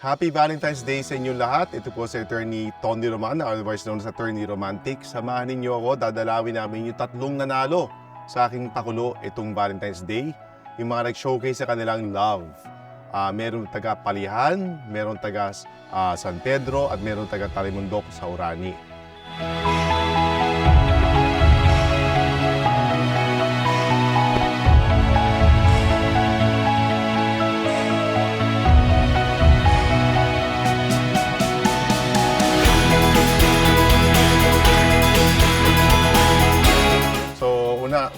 Happy Valentine's Day sa inyong lahat. Ito po si Attorney Tony Roman, otherwise known as Attorney Romantic. Samahan ninyo ako, dadalawin namin yung tatlong nanalo sa aking pakulo itong Valentine's Day. Yung mga nag-showcase sa kanilang love. Meron taga Palihan, meron taga San Pedro, at meron taga Talimundok sa Urani.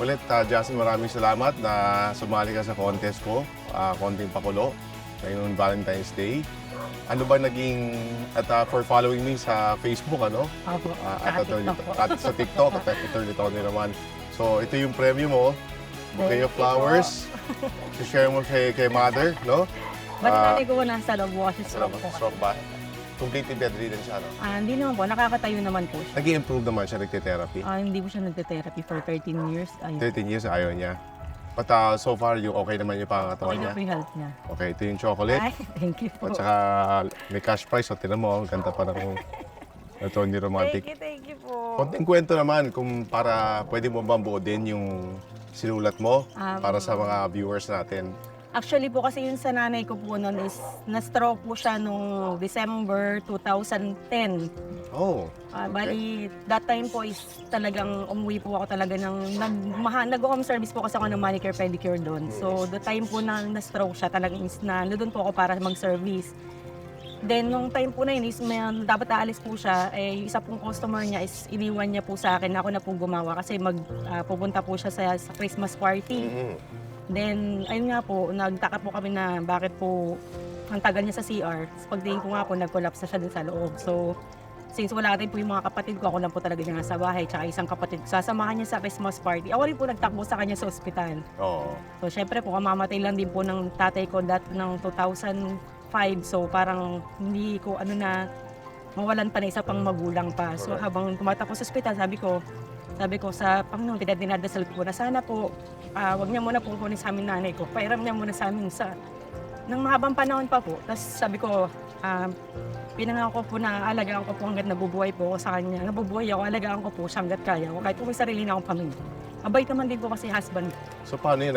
Ulit, Justin, maraming salamat na sumali ka sa contest ko, konting pakulo, ngayong Valentine's Day. Ano ba naging, at for following me sa Facebook, ano? Opo, At sa TikTok, at Attorney Tony naman. So, ito yung premyo mo, bouquet of flowers, share mo kay mother, no? Ba't nanay ko nasa loob po kasi stroke po. Stroke ba? Completely bedridden siya, no? Hindi naman po, nakakatayo naman po siya. Nag-i-improve naman siya, nagte-therapy. Hindi po siya nagte-therapy for 13 years. Ayun. 13 years, ayaw niya. But so far, yung okay naman yung pangatawan Okay niya. na po yung health niya. Okay, ito yung chocolate. Ay, thank you po. At saka may cash prize. So, tinan mo, ang ganda pa ng Tony Romantic. Thank you po. Konting kwento naman kung para pwede mo bang buodin yung sinulat mo para sa mga viewers natin. Actually po kasi yun sa nanay ko po noon is na-stroke po siya noong December 2010. Oh, Bali, that time po is talagang umuwi po ako talaga ng nag-home service po kasi ako ng manicure pedicure doon. So, the time po na na-stroke siya talagang is na doon po ako para mag-service. Then, nung time po na yun is dapat aalis po siya, yung isa pong customer niya is iniwan niya po sa akin, ako na po gumawa kasi pupunta po siya sa Christmas party. Then, ayun nga po, nagtaka po kami na bakit po ang tagal niya sa CR. Pagtingin ko nga po, nag-collapse na siya dun sa loob. So, since wala rin po yung mga kapatid ko, ako lang po talaga niya nasa bahay, tsaka isang kapatid ko, sasamahan niya sa Christmas party. Ako rin po nagtakbo sa kanya sa ospital. oo. So, syempre po, kamamatay lang din po ng tatay ko ng 2005. So, parang hindi ko mawalan pa na isa pang magulang pa. So, habang tumatakbo sa ospital, sabi ko sa Panginoon, dinadasal ko na sana po, wag niya muna pong kunin sa amin nanay ko. Pairam niya muna sa amin ng mahabang panahon pa po. Tapos sabi ko, pinangako ko na alagaan ko po hanggat nabubuhay po ako sa kanya. Nabubuhay ako, alagaan ko po siya hanggat kaya ko. Kahit po may sarili na akong pamilya. Mabait naman din po kasi husband. So, paano yun?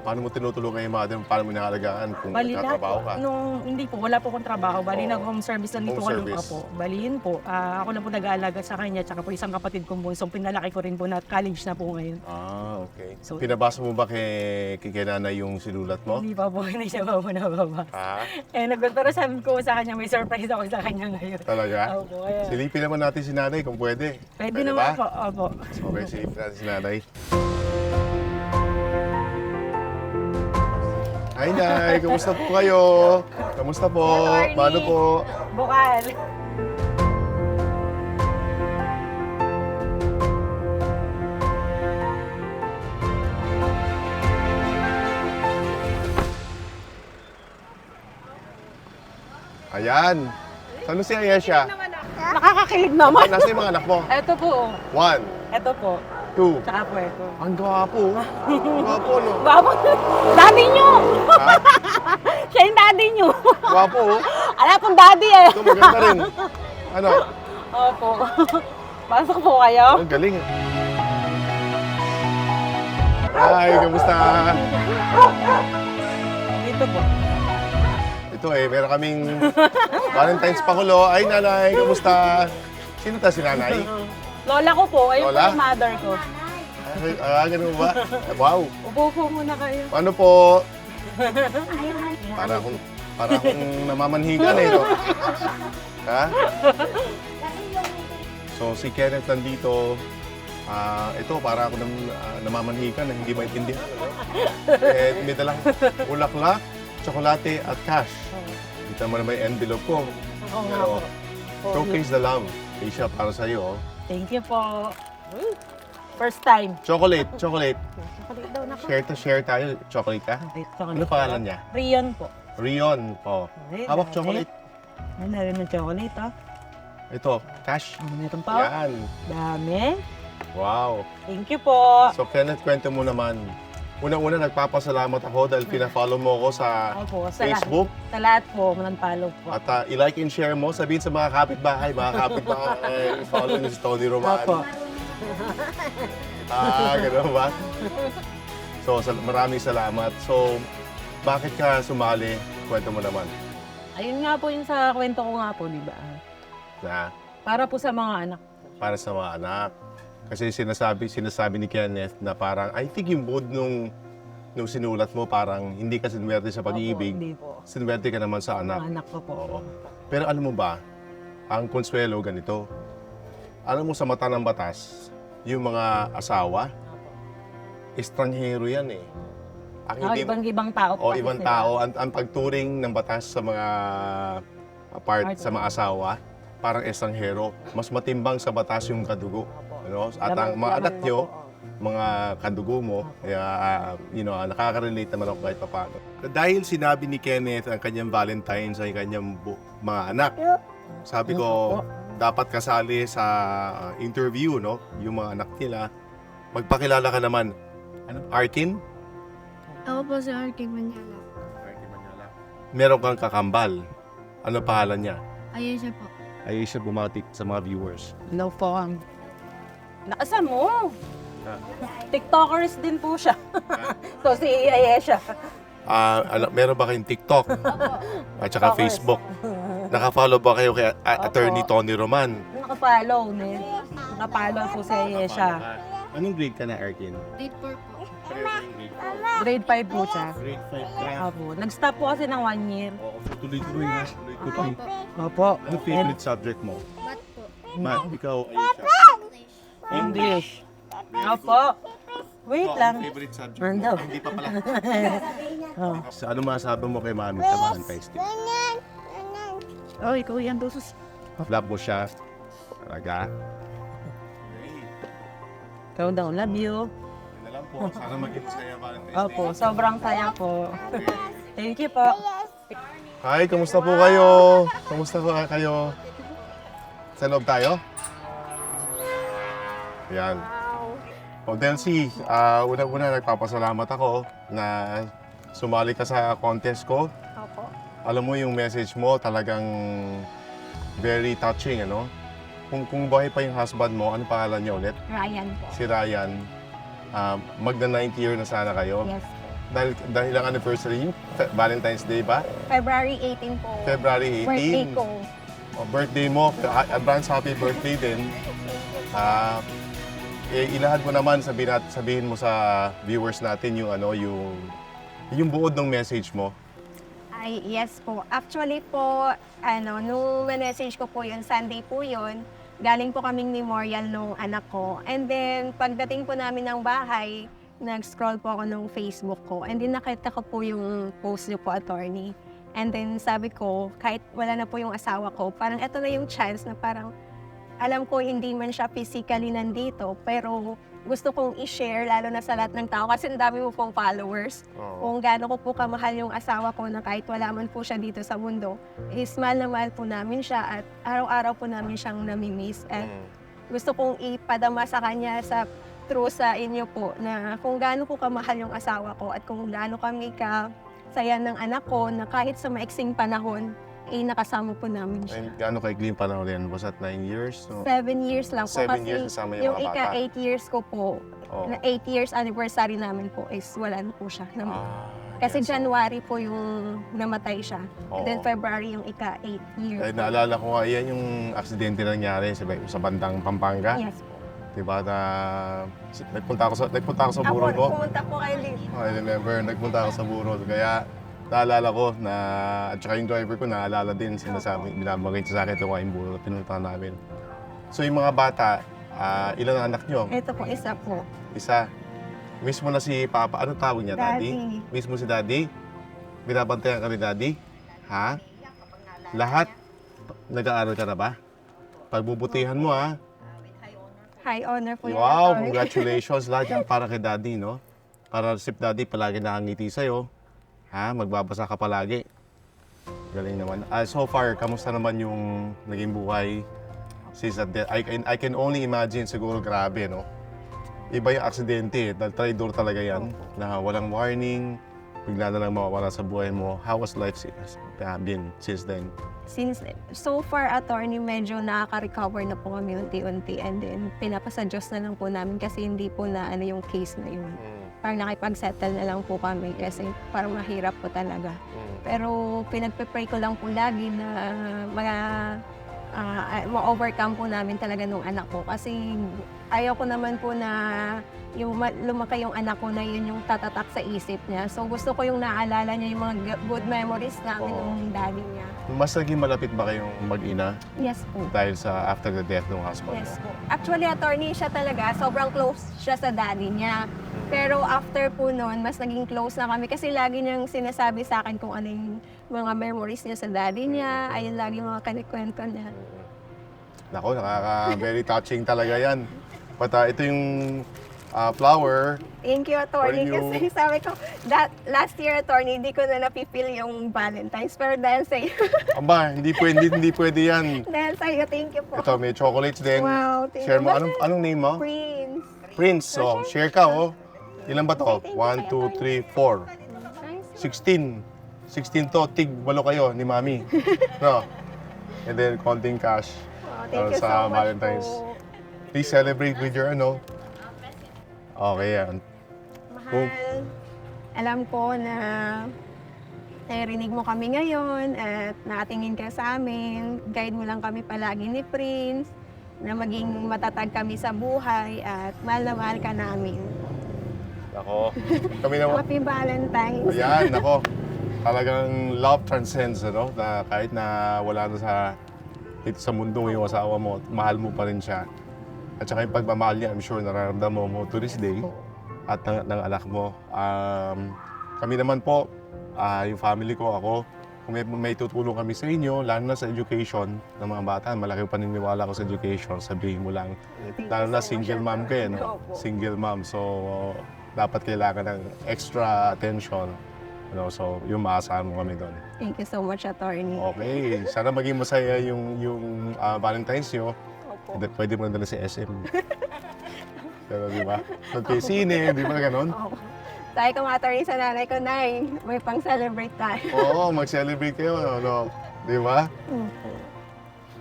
Paano mo tinutulungan yung mother? Paano mo nakalagaan kung nagtatrabaho ka? Hindi po, wala po akong trabaho. Bali, nag-home service lang dito ko Home lang service. po. Bali, yun po. Ako na po nag-aalaga sa kanya, tsaka po isang kapatid kong bunso. Pinalaki ko rin po na college na po ngayon. Okay. So, Pinabasa mo ba kay nanay yung sinulat mo? Hindi pa po, hindi siya pa po nababasa. Pero sabi ko sa kanya, may surprise ako sa kanya ngayon. Talaga? Opo, kaya. Silipin naman natin si nanay kung pwede. Pwede ba? naman po, opo. Okay, silipin natin si nanay. Hi, Nay! Kamusta po kayo? Kamusta po? Attorney. Paano po? Bukal. Ayan. Saan si Ayesha? Nakakakilig naman. Nasa yung mga anak mo? Ito po. 1, Ito po. 2. Tsaka po ito. Ang gwapo. Ang gwapo, no? Gwapo. Daddy nyo! Ha? Siya yung daddy nyo. Gwapo, oh. Ala pong daddy eh. Ito, maganda rin. Ano? Opo. Pasok po kayo. Ang galing. Hi, kamusta? Dito po. Ito meron kaming Valentine's pakulo. Ay, nanay, kamusta? Sino ta si nanay? Lola ko po. Ayun Lola? po yung mother ko. Ganun ba? Wow. Upo po muna kayo. Ano po? Para akong namamanhikan eh. No? Ha? So, si Kenneth nandito. Ito, para ako namamanhikan na hindi maintindihan. Ano? May dalang ulaklak, tsokolate at cash. Dito naman may envelope ko. Oo nga po. Showcase the love. Asia, para sa'yo. Thank you po. First time. Chocolate. Chocolate daw na po. Share tayo. Chocolate ka? Ano pangalan niya? Rion po. Rion. Hawak chocolate. Ano rin ng chocolate, ha? Ito, cash. Meron pa? Yan. Dami. Wow. Thank you po. So, Kenneth, kwento mo naman. Unang-una, nagpapasalamat ako dahil pina-follow mo ako sa Opo, sa Facebook. Sa lahat po, nag-follow po. At i-like and share mo, sabihin sa mga kapitbahay, follow niyo si Tony Roman. Opo. Gano'n ba? So, maraming salamat. So, bakit ka sumali? Kwento mo naman. Ayun nga po yung sa kwento ko nga po, di ba? Na, Para po sa mga anak. para sa mga anak. Kasi sinasabi ni Kenneth na parang, I think yung mood nung sinulat mo, parang hindi ka sinwerte sa Opo, pag-ibig. hindi po. Sinwerte ka naman sa anak. Mga anak ko po. Oo. Pero alam mo ba, ang konsuelo ganito, alam mo sa mata ng batas, yung mga asawa, estranghero yan eh. Ang hindi, Ibang tao po. o kasi ibang sila. tao, ang pagturing ng batas sa mga sa mga asawa, parang estranghero. Mas matimbang sa batas yung kadugo. Ano? At ang mga anak nyo, mga kadugo mo, kaya, nakaka-relate naman ako kahit paano. Dahil sinabi ni Kenneth ang kanyang Valentine's sa kanyang mga anak, sabi ko, dapat kasali sa interview, no? Yung mga anak nila. Magpakilala ka naman. Ano? Arkin? Ako po si Arkin Manyala. Meron kang kakambal. Ano pangalan niya? Ayun siya po. Ayun siya bumatik sa mga viewers. No po. Nakasama mo. Ah. TikTokers din po siya. So si Ayesha. Meron ba kayong TikTok? At saka TikTokers. Facebook? Naka-follow ba kayo kay Attorney Tony Roman? Nakapollow. Nakapollow po si Ayesha. Anong grade ka na, Arkin? Grade 4 po. Grade 5 po siya. Grade 5 ka. Opo. Nag-stop po kasi ng 1 year. Oo, tuloy-tuloy na. Tuloy-tuloy. Opo. Ano favorite subject mo? Ba't po? Math, ikaw, Aisha. English. Opo. Wait lang. Favorite subject Ano? mo? Hindi pa pala. Oh. So, ano masabi mo kay Mami sa Valentine's Day? Oh, ikaw yan, Dosus. Love mo siya. Talaga? Ikaw daw, love you. Yun na lang po. Sana maging masaya Valentine's Day. Opo, sobrang saya po. Thank you po. Hi, kamusta po kayo? Kamusta po kayo? Sa loob tayo? Yan. O Delcy, una-una nagpapasalamat ako na sumali ka sa contest ko. Opo. Alam mo yung message mo talagang very touching, ano? Kung buhay pa yung husband mo, ano pangalan niya ulit? Ryan po. Si Ryan. Magna 90 year na sana kayo. Yes. Dahil ang anniversary niyo, Valentine's Day ba? February 18 po. February 18. Birthday ko. O, birthday mo, advance happy birthday din. Ilahad mo naman, sabihin mo sa viewers natin yung yung buod ng message mo. Ay, yes po. Actually po, nung message ko po yun, Sunday po yun, galing po kaming memorial nung anak ko. And then, pagdating po namin ng bahay, nag-scroll po ako nung Facebook ko. And then, nakita ko po yung post niyo po, attorney. And then, sabi ko, kahit wala na po yung asawa ko, parang ito na yung chance na parang, alam ko hindi man siya physically nandito, pero gusto kong i-share, lalo na sa lahat ng tao, kasi ang dami mo pong followers. Kung gaano ko po kamahal yung asawa ko na kahit wala man po siya dito sa mundo, is mahal na mahal po namin siya at araw-araw po namin siyang namimiss. At gusto kong ipadama sa kanya through sa inyo po na kung gaano ko kamahal yung asawa ko at kung gaano kami saya ng anak ko na kahit sa maiksing panahon, nakasama po namin siya. And gaano kay Glenn panahon yan? Was that 9 years? No? 7 years lang po. 7 years kasama yung mga bata. 8 years ko po, Oo. na 8 years anniversary namin po is wala na po siya. Kasi yes. January po yung namatay siya. And then Oo. February yung 8 year. Ay, naalala ko nga, yan yung aksidente na nangyari sa bandang Pampanga. Yes po. Diba na nagpunta ako sa burol ko. Pumunta po kayo din. I remember, nagpunta ako sa burol. Kaya naalala ko na, at saka yung driver ko naalala din, binabagay sa akin ito yung burol na pinuntahan namin. So yung mga bata, ilan ang anak nyo? Ito po, isa po. Isa. Miss mo na si Papa. Ano tawag niya, Daddy? Daddy. Miss mo si Daddy? Binabantayan ka ni Daddy? Ha? Lahat? Nag-aaral ka na ba? Pagbubutihan mo, ha? High honor po yung Wow, attorney. congratulations. Lahat yan para kay Daddy, no? Para si Daddy palagi nakangiti sa'yo. Ha? Magbabasa ka palagi. Galing naman. So far, kamusta naman yung naging buhay since that I can only imagine siguro grabe, no? iba yung aksidente. Traidor talaga yan. Na walang warning, bigla na lang mawawala sa buhay mo. How was life been since then? Since so far, attorney, medyo nakaka-recover na po kami unti-unti and then pinapasa Diyos na lang po namin kasi hindi po na ano yung case na yun. Parang nakipag-settle na lang po kami kasi parang mahirap po talaga. Pero pinagpe-pray ko lang po lagi na ma-overcome po namin talaga nung anak ko kasi ayaw ko naman po na yung lumaki yung anak ko na yun yung tatatak sa isip niya. So gusto ko yung naalala niya yung mga good memories namin nung daddy niya. Mas naging malapit ba kayong mag-ina Yes po. dahil sa after the death ng husband Yes mo? po. Actually, attorney siya talaga. Sobrang close siya sa daddy niya. Pero after po noon, mas naging close na kami kasi lagi niyang sinasabi sa akin kung ano yung mga memories niya sa daddy niya. Ayun lagi yung mga kanikwento niya. Nako, very touching talaga yan. But ito yung flower. Thank you, attorney. For you. Kasi sabi ko, last year, attorney, hindi ko na napipil yung Valentine's. Pero dahil sa iyo, Aba, hindi pwede yan. dahil sa iyo, thank you po. Ito, may chocolates din. Wow, thank Share you. mo. Anong name mo? Prince. Prince. So, share ka, oh. Ilan ba to? 1, 2, 3, 4. 16. 16 to. Tig, 8 kayo ni Mami. No? And then, konting cash. Thank you sa so much Valentine's. po. Please celebrate with your ano. Okay yan. Mahal, alam ko na narinig mo kami ngayon at nakatingin ka sa amin. Guide mo lang kami palagi ni Prince na maging matatag kami sa buhay at mahal na mahal ka namin. Ako. Kami naman. Happy Valentine's! Ayan, ako. Talagang love transcends, ano? Na kahit na wala na dito sa mundo yung asawa mo, mahal mo pa rin siya. At saka yung pagmamahal niya, I'm sure nararamdaman mo to this day. At ng anak mo. Kami naman po, yung family ko, ako, kung may tutulong kami sa inyo, lalo na sa education ng mga bata, malaki paniniwala ko sa education, sabihin mo lang. Lalo na single mom kayo, no? Single mom. So, dapat kailangan ng extra attention. You know, so, yung maasahan mo kami doon. Thank you so much, attorney. Okay. Sana maging masaya yung Valentine's nyo. Opo. Pwede mo na dala si SM. Pero di ba? Nagkay sine, di ba ganon? Oo. Sabi ko mga attorney sa nanay ko, Nay, may pang-celebrate tayo. Oo, mag-celebrate kayo. No? Di ba?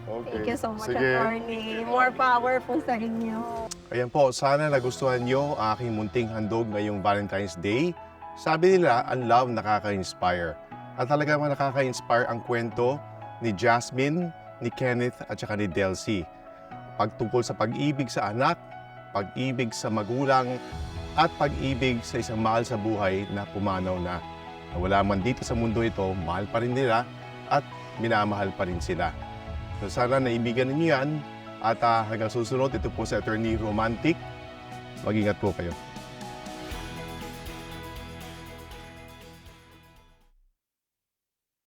Okay. Thank you so much, Sige. attorney. More power po sa inyo. Ayan po, sana nagustuhan nyo ang aking munting handog ngayong Valentine's Day. Sabi nila, ang love nakaka-inspire. At talaga naman nakaka-inspire ang kwento ni Jasmine, ni Kenneth at saka ni Delcy. Pagtungkol sa pag-ibig sa anak, pag-ibig sa magulang, at pag-ibig sa isang mahal sa buhay na pumanaw na. Na wala man dito sa mundo ito, mahal pa rin nila at minamahal pa rin sila. So sana naibigan ninyo yan at hanggang susunod, ito po si Attorney Romantic. Mag-ingat po kayo.